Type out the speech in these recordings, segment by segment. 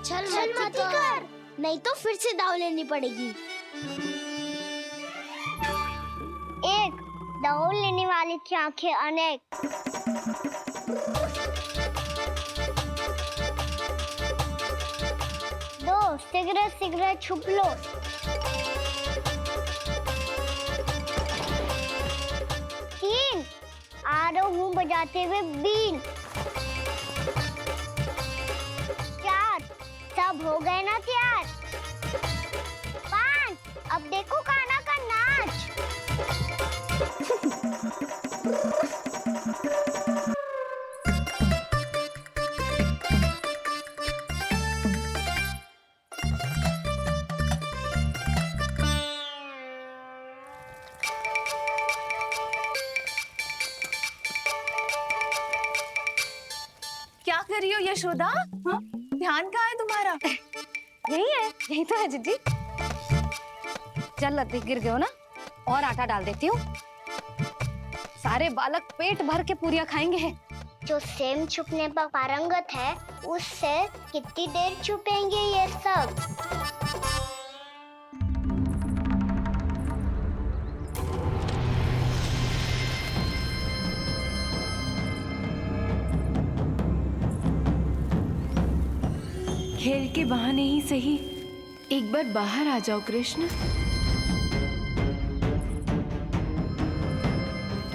छल मत कर, नहीं तो फिर से दाव लेनी पड़ेगी। एक दाव लेने वाले की आंखें अनेक। दो सिगरेट सिगरेट छुप लो। तीन आ रहा हूँ बजाते हुए बीन। चार सब हो गए ना तैयार। पांच अब देखो कान्हा का नाच। क्या कर रही हो यशोदा? हाँ? ध्यान कहाँ है तुम्हारा? यही है, यही तो है जीजी। चल लती गिर गए हो ना, और आटा डाल देती हूँ। सारे बालक पेट भर के पूरियां खाएंगे। जो सेम छुपने पर पारंगत है, उससे कितनी देर छुपेंगे ये सब? खेल के बहाने ही सही, एक बार बाहर आ जाओ कृष्ण।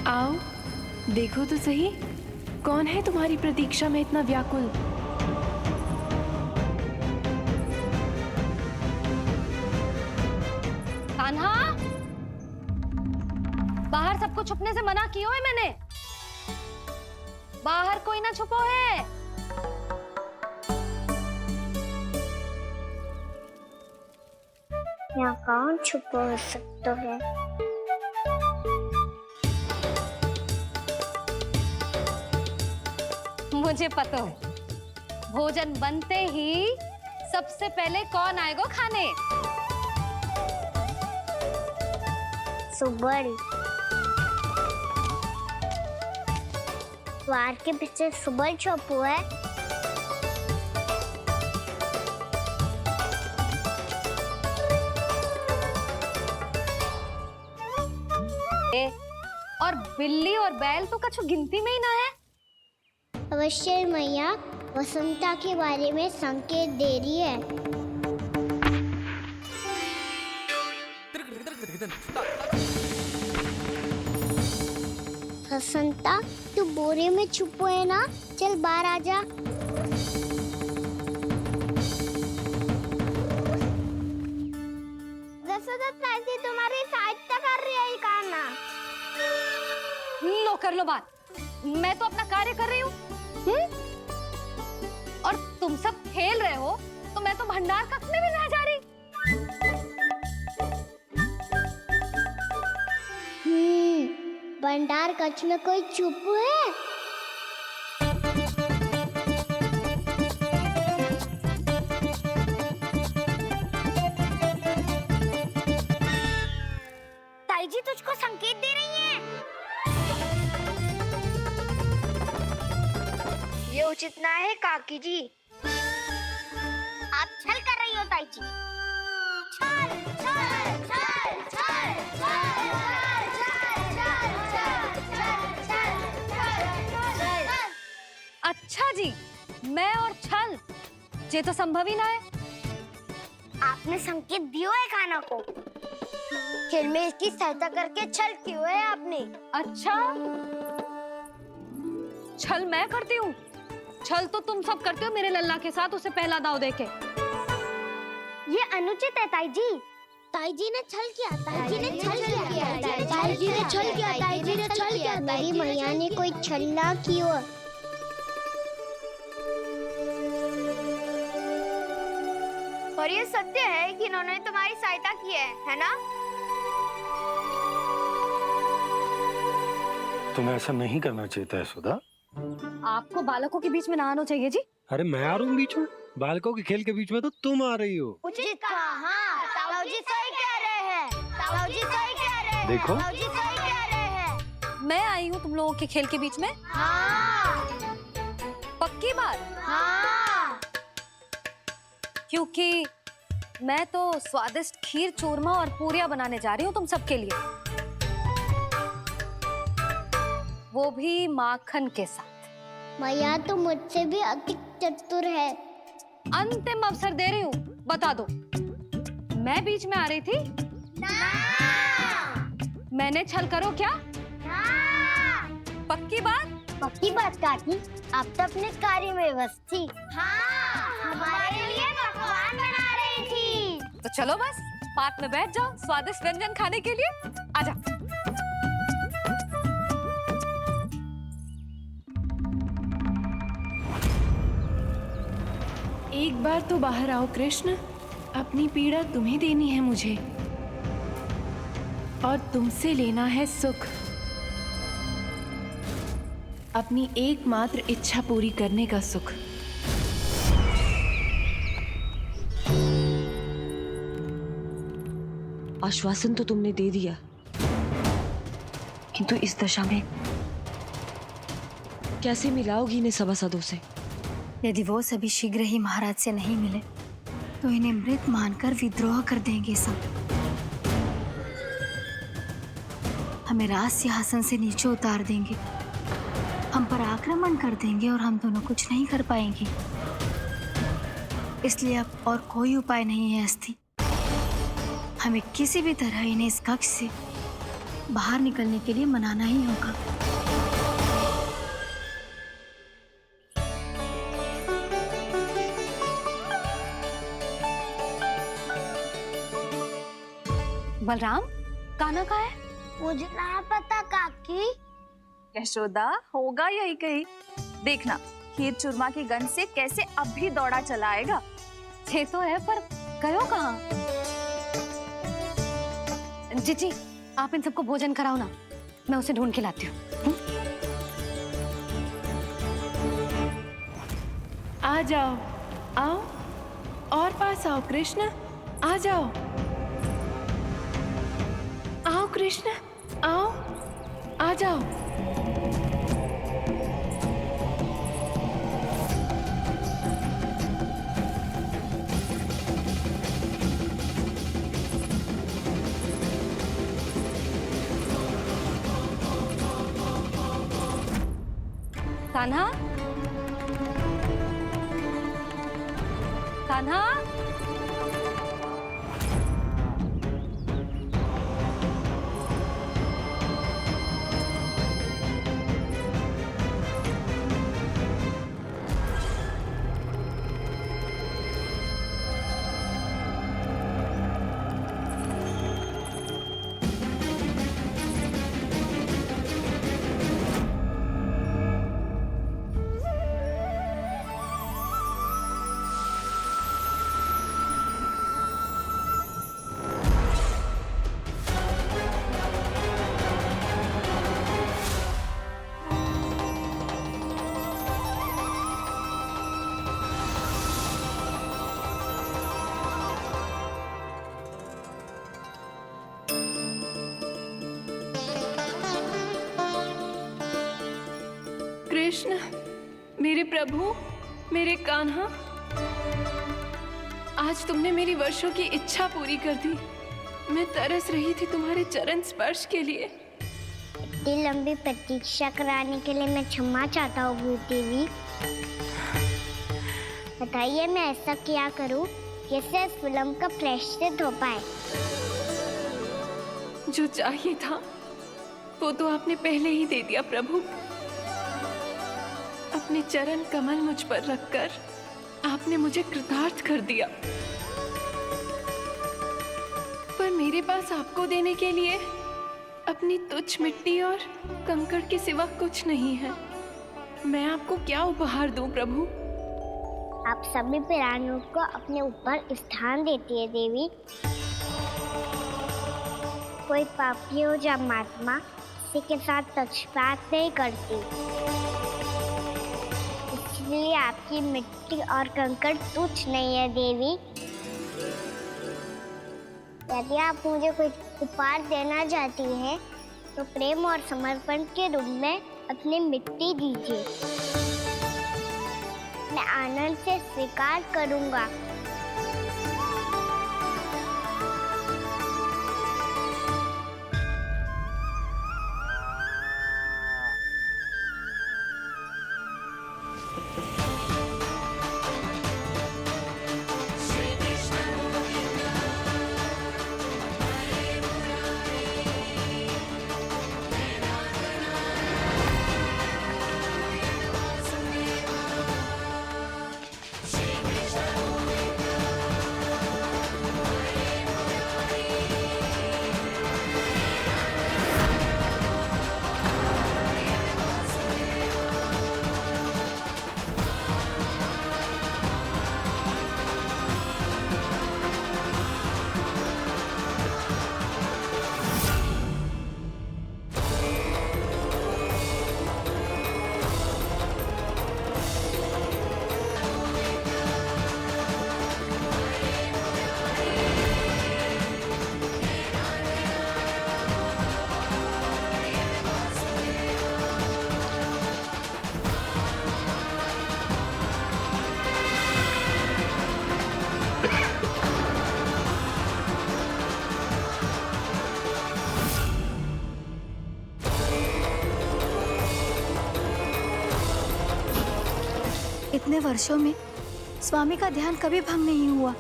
आओ, देखो तो सही, कौन है तुम्हारी प्रतीक्षा में इतना व्याकुल? कान्हा, बाहर सबको छुपने से मना किया है मैंने। बाहर कोई ना छुपो है। यहाँ कौन छुपा हो सकता है? मुझे पता है, भोजन बनते ही सबसे पहले कौन आएगा खाने? सुबल। द्वार के पीछे सुबल छुपा है। और बिल्ली और बैल तो कछु गिनती में ही ना है। अवश्य मैया वसंता के बारे में संकेत दे रही है। वसंता तू बोरे में छुपो है ना, चल बाहर आ जा। तुम्हारी सहायता कर रही है कान्हा। लो कर लो बात, मैं तो अपना कार्य कर रही हूँ। और तुम सब खेल रहे हो तो मैं तो भंडार कक्ष में भी नहीं जा रही। भंडार कक्ष में कोई चुप है? ताई जी तुझको संकेत दे रही है। ये उचित ना है काकी जी। आप छल कर रही हो ताई जी। छल छल छल छल छल। अच्छा जी, मैं और छल, ये तो संभव ही ना है। आपने संकेत दिया है कान्हा को। खेल में इसकी सहायता करके छल क्यों है आपने? अच्छा, छल मैं करती हूँ? छल तो तुम सब करते हो मेरे लल्ला के साथ, उसे पहला दाव देके। ये अनुचित है ताई जी। ताई जी ने छल किया, ताई जी ने छल ताई जी ने किया, छल ताई जी ने छल किया, ताई जी ने छल किया। मेरी मैया ने कोई छल ना किया। और ये सत्य है कि इन्होंने तुम्हारी सहायता की है ना? तुम्हें ऐसा नहीं करना चाहिए था यशोदा। आपको बालकों के बीच में ना आना चाहिए जी। अरे मैं आ रहा हूँ बीच में? बालकों के खेल के बीच में तो तुम आ रही हो। उचित कहा। ताऊ जी सही कह रहे हैं। ताऊ जी सही कह रहे हैं। देखो। ताऊ जी सही कह रहे हैं। मैं आई हूँ तुम लोगों के खेल के बीच में। हाँ। पक्की बात? हाँ। क्योंकि मैं तो स्वादिष्ट खीर, चूरमा और पूरियां बनाने जा रही हूँ तुम सबके लिए, वो भी माखन के साथ। मैया तो मुझसे भी अधिक चतुर है। अंतिम अवसर दे रही हूँ, बता दो, मैं बीच में आ रही थी? मैंने छल करो क्या? पक्की बात? पक्की बात काकी, आप तो अपने कार्य में व्यस्त थी। हमारे लिए पकवान बना रही थी। तो चलो बस पार्क में बैठ जाओ स्वादिष्ट व्यंजन खाने के लिए। आजा। एक बार तो बाहर आओ कृष्ण, अपनी पीड़ा तुम्हें देनी है मुझे, और तुमसे लेना है सुख। अपनी एकमात्र इच्छा पूरी करने का सुख। आश्वासन तो तुमने दे दिया, किंतु इस दशा में कैसे मिलाओगी इन्हें सभासदों से? यदि वो सभी शीघ्र ही महाराज से नहीं मिले तो इन्हें मृत मानकर विद्रोह कर देंगे सब। हमें राज सिंहासन से नीचे उतार देंगे, हम पर आक्रमण कर देंगे और हम दोनों कुछ नहीं कर पाएंगे। इसलिए अब और कोई उपाय नहीं है अस्थि। हमें किसी भी तरह इन्हें इस कक्ष से बाहर निकलने के लिए मनाना ही होगा। बलराम, कान्हा कहाँ है? मुझे ना पता काकी। यशोदा, होगा यही कहीं। देखना खीर चूरमा की गंध से कैसे अब भी दौड़ा चला आएगा। ये तो है, पर गयो कहाँ? जीजी, आप इन सबको भोजन कराओ ना, मैं उसे ढूंढ के लाती हूँ। आ जाओ, आओ और पास आओ कृष्ण, आ जाओ। आओ कृष्ण, आओ, आ जाओ। कान्हा, कान्हा, कृष्ण, मेरे प्रभु, मेरे कान्हा, आज तुमने मेरी वर्षों की इच्छा पूरी कर दी। मैं तरस रही थी तुम्हारे चरण स्पर्श के लिए। इतनी लंबी प्रतीक्षा कराने के लिए मैं क्षमा चाहता हूँ देवी। बताइए मैं ऐसा क्या करूँ जिससे इस फिल्म का प्रायश्चित हो पाए? जो चाहिए था वो तो आपने पहले ही दे दिया प्रभु। अपने चरण कमल मुझ पर रखकर आपने मुझे कृतार्थ कर दिया, पर मेरे पास आपको देने के लिए अपनी तुच्छ मिट्टी और कंकड़ के सिवा कुछ नहीं है। मैं आपको क्या उपहार दूं प्रभु? आप सभी प्राणियों को अपने ऊपर स्थान देती है देवी। कोई पापी हो या महात्मा, किसी के साथ पक्षपात नहीं करती। इसलिए आपकी मिट्टी और कंकड़ तुच्छ नहीं है देवी। यदि आप मुझे कोई उपहार देना चाहती हैं, तो प्रेम और समर्पण के रूप में अपनी मिट्टी दीजिए। मैं आनंद से स्वीकार करूंगा। इतने वर्षों में स्वामी का ध्यान कभी भंग नहीं हुआ।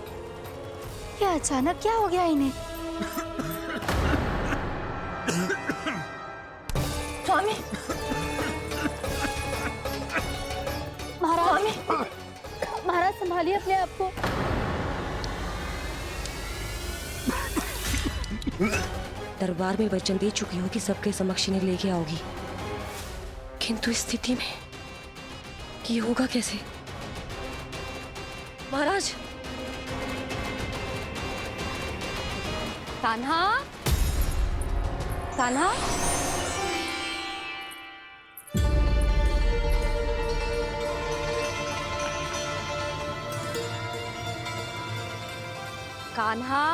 ये अचानक क्या हो गया इन्हें? स्वामी, महाराज, महाराज संभालिए अपने आप को। दरबार में वचन दे चुकी हो कि सबके समक्ष इन्हें लेके आओगी, किंतु इस स्थिति में ये होगा कैसे? महाराज, कान्हा, कान्हा, कान्हा,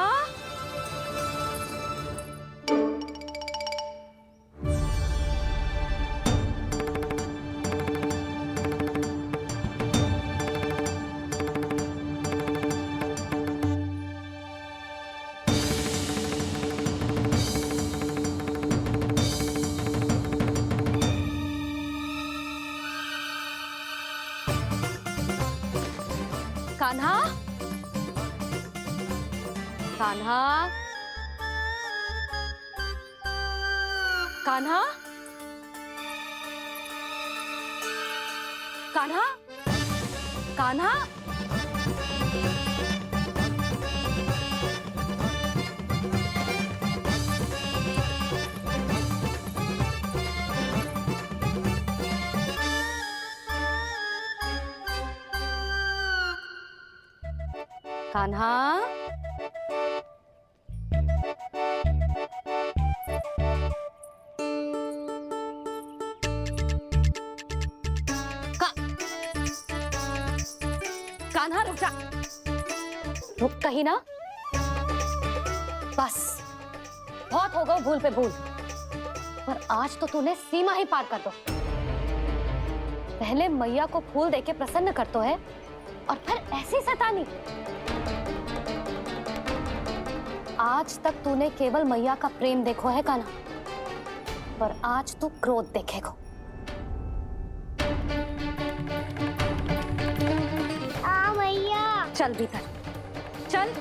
कान्हा, कान्हा, कान्हा, कान्हा, कान्हा, कान्हा, कान्हा रुक जा, रुक कहीं ना। बस बहुत हो गया भूल पे भूल, पर आज तो तूने सीमा ही पार कर दो। पहले मैया को फूल देके प्रसन्न कर तो है, और फिर ऐसी सतानी। आज तक तूने केवल मैया का प्रेम देखो है कान्हा, पर आज तू क्रोध देखेगा। मैया चल भीतर चल।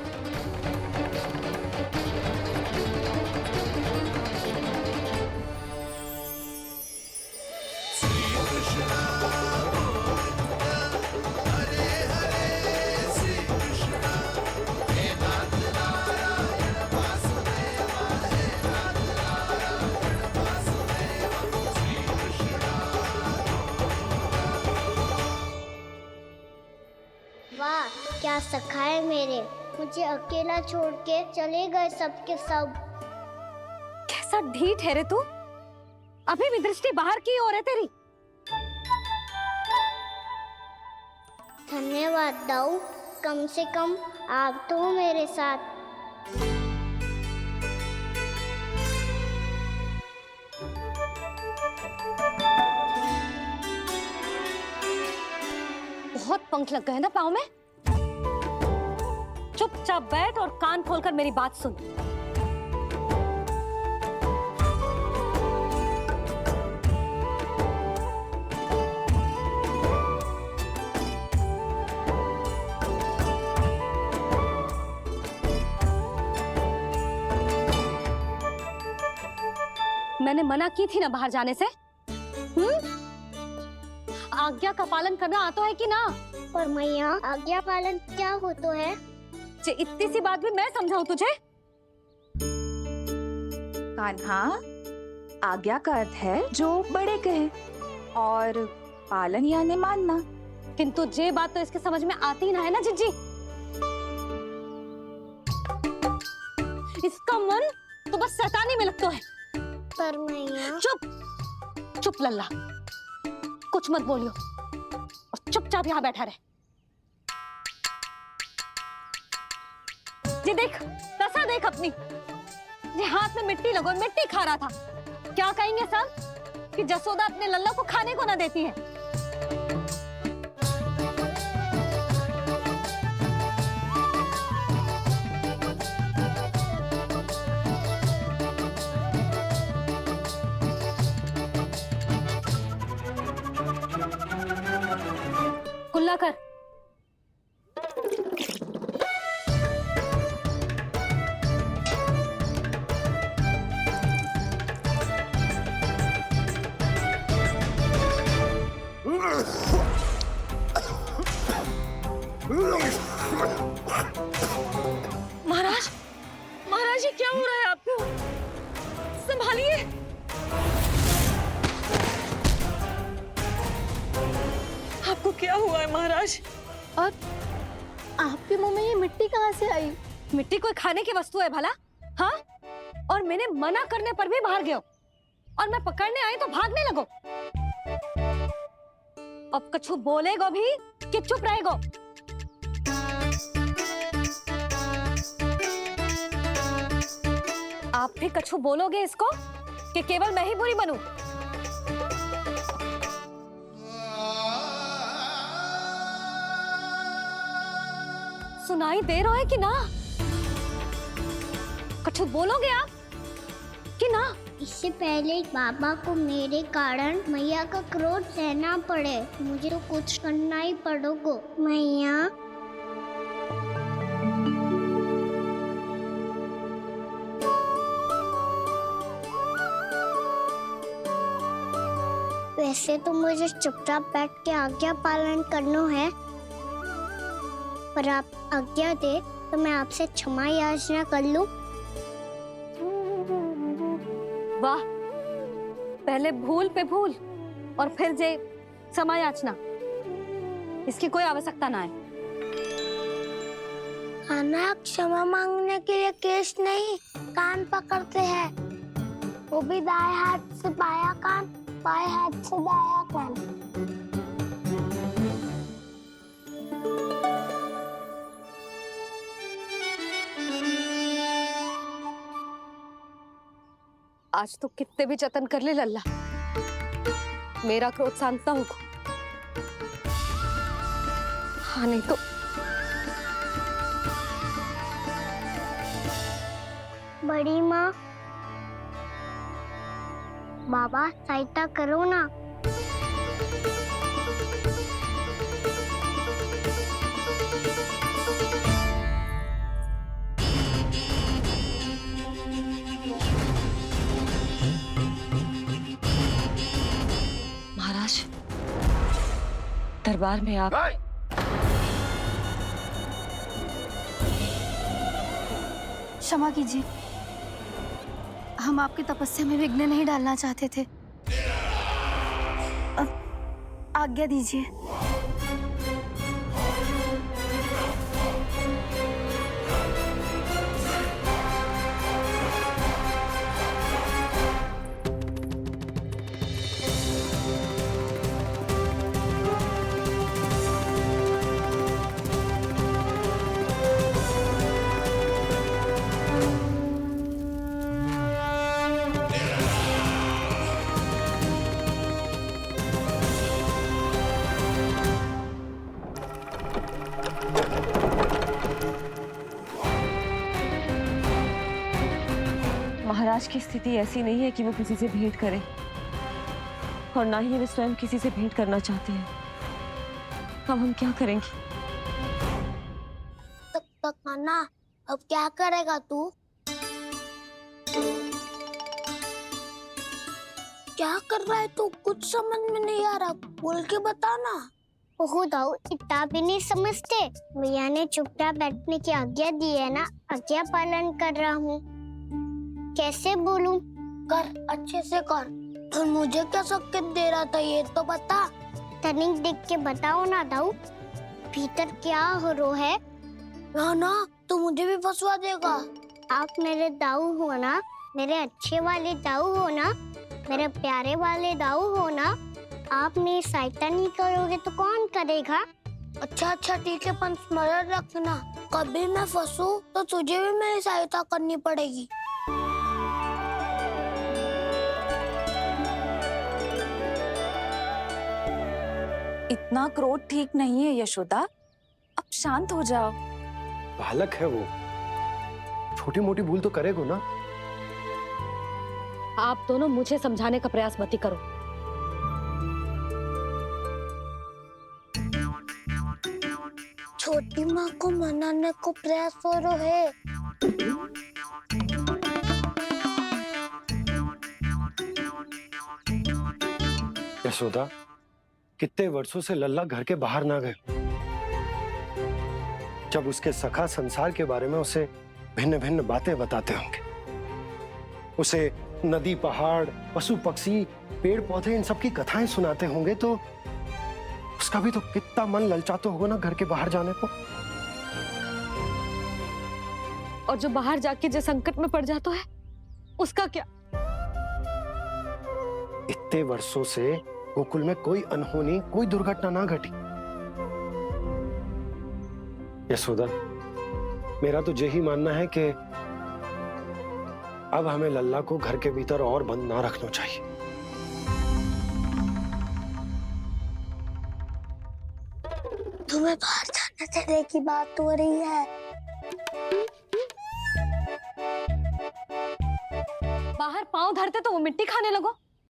वाह, क्या सखा है मेरे। मुझे अकेला छोड़ के चले गए सबके सब। कैसा ढीठ है रे तू, अभी भी दृष्टि बाहर की ओर है तेरी। धन्यवाद दाऊ, कम से कम आप तो हो मेरे साथ। बहुत पंख लग गए ना पाँव में। चुपचाप बैठ और कान खोलकर मेरी बात सुन। मैंने मना की थी ना बाहर जाने से। आज्ञा का पालन करना आता है कि ना? पर मैया, आज्ञा पालन क्या होता है? इतनी सी बात भी मैं समझाऊं तुझे? कान्हा, आज्ञा का अर्थ है जो बड़े कहे, और पालन यानी मानना। किंतु ये बात तो इसके समझ में आती ना है ना जिज्जी। इसका मन तो बस शैतानी में लगता है। पर मैया। चुप चुप लल्ला, कुछ मत बोलियो और चुपचाप यहाँ बैठा रहे। ये देख, दशा देख अपनी। ये हाथ में मिट्टी लगो, मिट्टी खा रहा था। क्या कहेंगे सब कि जसोदा अपने लल्ला को खाने को ना देती है। गीला कर। महाराज, महाराज, ये क्या हो रहा है आपको? संभालिए। आपको क्या हुआ है महाराज? और आपके मुंह में ये मिट्टी कहाँ से आई? मिट्टी कोई खाने की वस्तु है भला? हाँ, और मैंने मना करने पर भी बाहर गए हो, और मैं पकड़ने आई तो भागने लगो। अब कछु बोलेगो भी कि चुप रहेगो? आप भी कछु बोलोगे इसको कि केवल मैं ही बुरी बनूं? सुनाई दे रहा है कि ना? कछु बोलोगे आप कि ना? इससे पहले बाबा को मेरे कारण मैया का क्रोध सहना पड़े, मुझे तो कुछ करना ही पड़ेगा। मैया, वैसे तो मुझे चुपचाप बैठ के आज्ञा पालन करना है, पर आप आज्ञा दे तो मैं आपसे क्षमा याचना कर लूं। वाह, पहले भूल पे भूल और फिर जे क्षमा याचना, इसकी कोई आवश्यकता ना है। खाना क्षमा मांगने के लिए केस नहीं, कान पकड़ते हैं, वो भी दाएं हाथ से बायां कान, बाएं हाथ से दायां कान। आज तो कितने भी जतन कर ले लल्ला, मेरा क्रोध शांत ना होगा। हाँ, नहीं तो बड़ी माँ, बाबा सहायता करो ना। महाराज, दरबार में आप क्षमा कीजिए, हम आपकी तपस्या में विघ्न नहीं डालना चाहते थे। अब आज्ञा दीजिए। महाराज की स्थिति ऐसी नहीं है कि वो किसी से भेंट करें, और ना ही वे स्वयं किसी से भेंट करना चाहते हैं। अब हम क्या करेंगे? तक खाना, अब क्या करेगा तू? क्या कर रहा है तू? कुछ समझ में नहीं आ रहा, बोल के बता ना। ओहो दाऊ, इतना भी नहीं समझते। भैया ने चुपचाप बैठने की आज्ञा दी है ना, आज्ञा पालन कर रहा हूँ। कैसे बोलूं? कर, अच्छे से कर। तो मुझे क्या संकेत दे रहा था ये तो बता। तनिक देख के बताओ ना दाऊ, भीतर क्या हो रहा है? ना ना, तो मुझे भी फंसवा देगा। आप मेरे दाऊ हो ना, मेरे अच्छे वाले दाऊ हो ना, मेरे प्यारे वाले दाऊ हो ना। आप मेरी सहायता नहीं करोगे तो कौन करेगा? अच्छा अच्छा ठीक है, पर स्मरण रखना, कभी मैं फंसू तो तुझे भी मेरी सहायता करनी पड़ेगी। इतना क्रोध ठीक नहीं है यशोदा, अब शांत हो जाओ। बालक है वो, छोटी मोटी भूल तो करेगा ना। आप दोनों मुझे समझाने का प्रयास मत ही करो। छोटी माँ को मनाने को प्रयास हो रहे है। यशोदा, कितने वर्षों से लल्ला घर के बाहर ना गए। जब उसके सखा संसार के बारे में उसे भिन्न भिन्न बातें बताते होंगे, उसे नदी, पहाड़, पशु पक्षी, पेड़ पौधे, इन सब की कथाएं सुनाते होंगे, तो उसका भी तो कितना मन ललचाता होगा ना घर के बाहर जाने को। और जो बाहर जाके जो संकट में पड़ जाता है उसका क्या? इतने वर्षों से गोकुल में कोई अनहोनी, कोई दुर्घटना ना घटी। यशोदा, मेरा तो यही मानना है कि अब हमें लल्ला को घर के भीतर और बंद ना रखना चाहिए। तुम्हें बाहर जाने देने की बात हो रही है। बाहर पांव धरते तो वो मिट्टी खाने लगो।